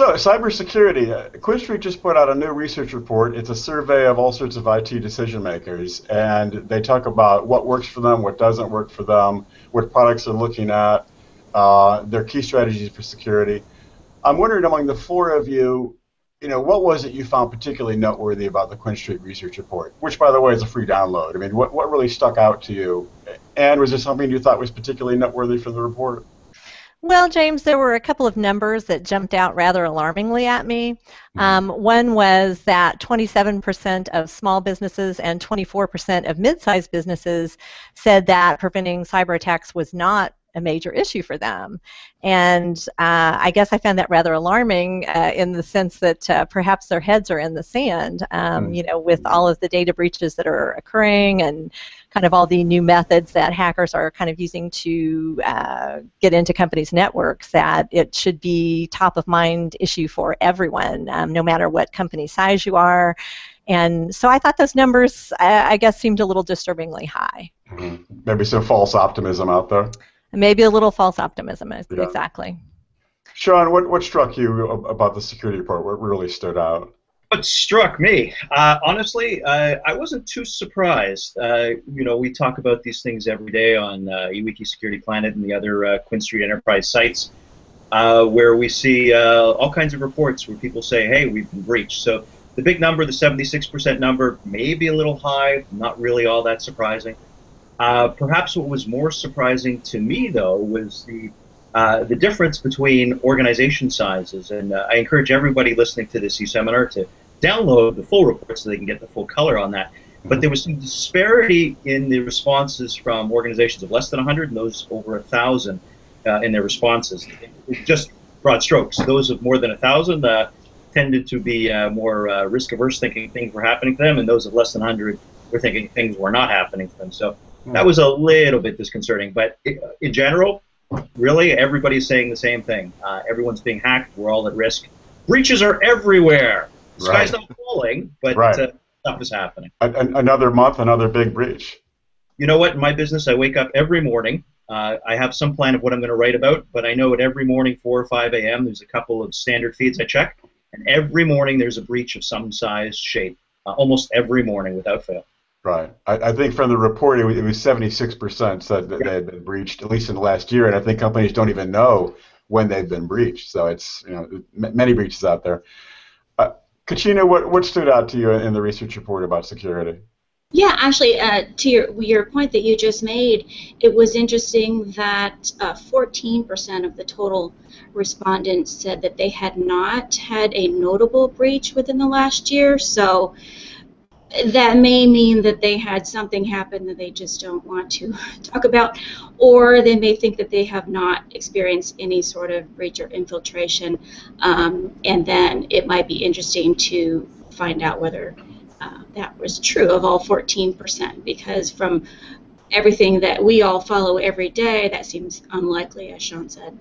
So, cybersecurity. QuinStreet just put out a new research report. It's a survey of all sorts of IT decision makers, and they talk about what works for them, what doesn't work for them, what products they're looking at, their key strategies for security. I'm wondering, among the four of you, what was it you found particularly noteworthy about the QuinStreet research report, which, by the way, is a free download? I mean, what really stuck out to you? And was there something you thought was particularly noteworthy from the report? Well, James, there were a couple of numbers that jumped out rather alarmingly at me. One was that 27% of small businesses and 24% of mid-sized businesses said that preventing cyber attacks was not a major issue for them. And I guess I found that rather alarming in the sense that perhaps their heads are in the sand, with all of the data breaches that are occurring and kind of all the new methods that hackers are kind of using to get into companies' networks, that it should be top of mind issue for everyone, no matter what company size you are. And so I thought those numbers, I guess, seemed a little disturbingly high. Maybe some false optimism out there. Maybe a little false optimism, Yeah. exactly. Sean, what struck you about the security report? What really stood out? What struck me, honestly, I wasn't too surprised. We talk about these things every day on eWiki Security Planet and the other QuinStreet Enterprise sites, where we see all kinds of reports where people say, hey, we've been breached. So the big number, the 76% number, may be a little high, not really all that surprising. Perhaps what was more surprising to me, though, was the difference between organization sizes. And I encourage everybody listening to this e-seminar to download the full report so they can get the full color on that. But there was some disparity in the responses from organizations of less than 100 and those over 1,000 in their responses. Just broad strokes. Those of more than 1,000 tended to be more risk-averse, thinking things were happening to them, and those of less than 100 were thinking things were not happening to them. So that was a little bit disconcerting. But in general, really, everybody's saying the same thing. Everyone's being hacked. We're all at risk. Breaches are everywhere. The sky's not falling, but stuff is happening. Another month, another big breach. You know what? In my business, I wake up every morning. I have some plan of what I'm going to write about, but I know at every morning, 4 or 5 a.m., there's a couple of standard feeds I check, and every morning there's a breach of some size, shape, almost every morning without fail. Right. I think from the report, it was 76% said that they had been breached, at least in the last year, and I think companies don't even know when they've been breached. So it's many breaches out there. Katrina, what stood out to you in the research report about security? Yeah, actually, to your point that you just made, it was interesting that 14% of the total respondents said that they had not had a notable breach within the last year. So that may mean that they had something happen that they just don't want to talk about, or they may think that they have not experienced any sort of breach or infiltration, and then it might be interesting to find out whether that was true of all 14%, because from everything that we all follow every day, that seems unlikely, as Sean said.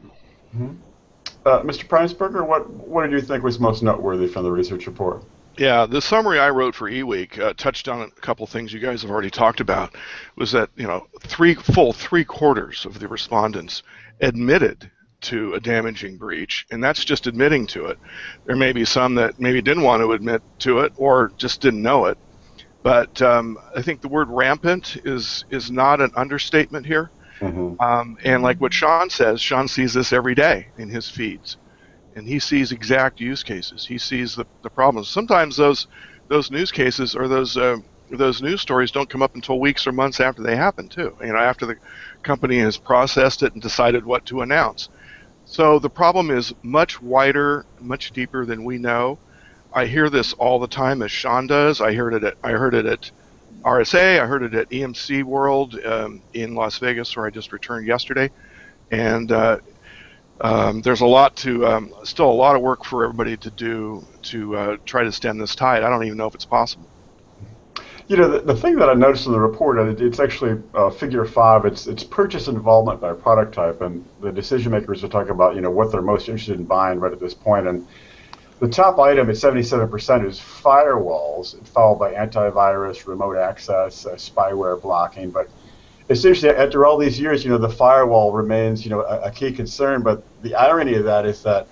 Mr. Primesberger, what did you think was most noteworthy from the research report? Yeah, the summary I wrote for eWeek touched on a couple things you guys have already talked about. Was that three-quarters of the respondents admitted to a damaging breach, and that's just admitting to it. There may be some that maybe didn't want to admit to it or just didn't know it. But I think the word rampant is not an understatement here. And like what Sean says, Sean sees this every day in his feeds. And he sees exact use cases. He sees the problems. Sometimes those news cases or those news stories don't come up until weeks or months after they happen too. After the company has processed it and decided what to announce. So the problem is much wider, much deeper than we know. I hear this all the time, as Sean does. I heard it at RSA. I heard it at EMC World in Las Vegas, where I just returned yesterday, and there's still a lot of work for everybody to do to try to stem this tide. I don't even know if it's possible. The thing that I noticed in the report, it's actually figure 5. It's purchase involvement by product type, and the decision makers are talking about what they're most interested in buying right at this point. And the top item at 77% is firewalls, followed by antivirus, remote access, spyware blocking. But it's interesting, after all these years, the firewall remains, a key concern. But the irony of that is that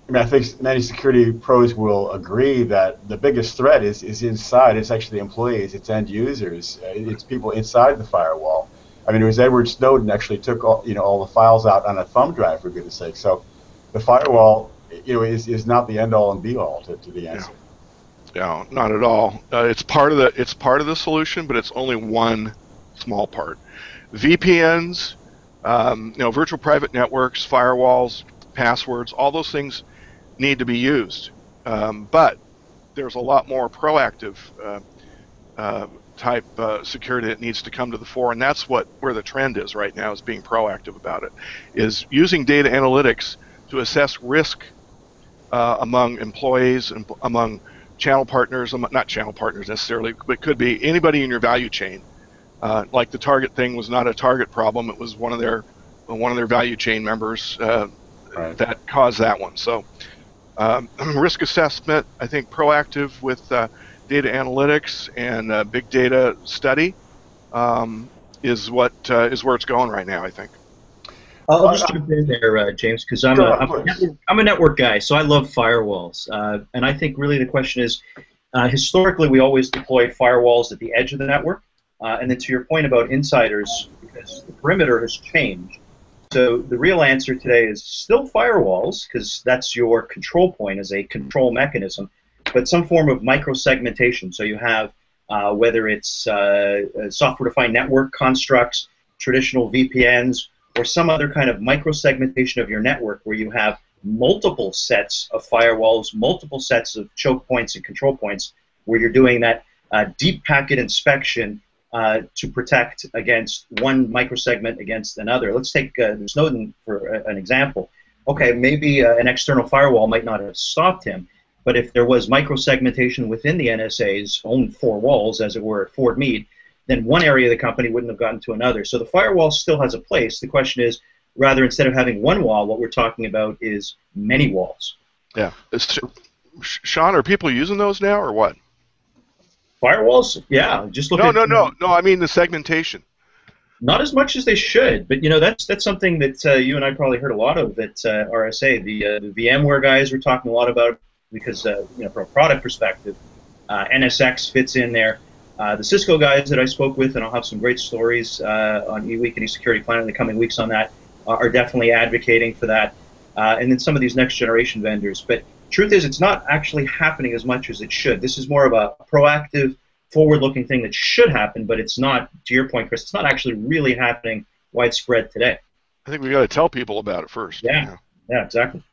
I mean, I think many security pros will agree that the biggest threat is inside. It's actually employees, it's end users, it's people inside the firewall. I mean, it was Edward Snowden actually took all the files out on a thumb drive, for goodness sake. So the firewall is not the end all and be all to the answer. No, not at all. It's part of the solution, but it's only one small part. VPNs, virtual private networks, firewalls, passwords, all those things need to be used, but there's a lot more proactive type security that needs to come to the fore, and that's where the trend is right now, is being proactive about it, is using data analytics to assess risk among employees and among channel partners, not channel partners necessarily, but could be anybody in your value chain. Like the Target thing was not a Target problem; it was one of their value chain members Right. that caused that one. So risk assessment, I think proactive with data analytics and big data study is where it's going right now, I think. I'll just jump in there, James, because I'm a network guy, so I love firewalls. And I think really the question is, historically we always deploy firewalls at the edge of the network. And then to your point about insiders, because the perimeter has changed. So the real answer today is still firewalls, because that's your control point as a control mechanism, but some form of micro-segmentation. So you have, whether it's software-defined network constructs, traditional VPNs, or some other kind of micro-segmentation of your network where you have multiple sets of firewalls, multiple sets of choke points and control points, where you're doing that deep packet inspection to protect against one microsegment against another. Let's take Snowden for an example. Okay, maybe an external firewall might not have stopped him, but if there was microsegmentation within the NSA's own four walls, as it were, at Fort Meade, then one area of the company wouldn't have gotten to another. So the firewall still has a place. The question is, rather, instead of having one wall, what we're talking about is many walls. Yeah. Sean, are people using those now, or what? Firewalls? Yeah. Just look at... No. I mean the segmentation. Not as much as they should, but that's something that you and I probably heard a lot of at RSA. The VMware guys were talking a lot about, because from a product perspective, NSX fits in there. The Cisco guys that I spoke with, and I'll have some great stories on eWeek and eSecurity Planet in the coming weeks on that, are definitely advocating for that. And then some of these next generation vendors. But truth is, it's not actually happening as much as it should. This is more of a proactive, forward-looking thing that should happen, but it's not, to your point, Chris, it's not actually really happening widespread today. I think we got to tell people about it first. Yeah, exactly.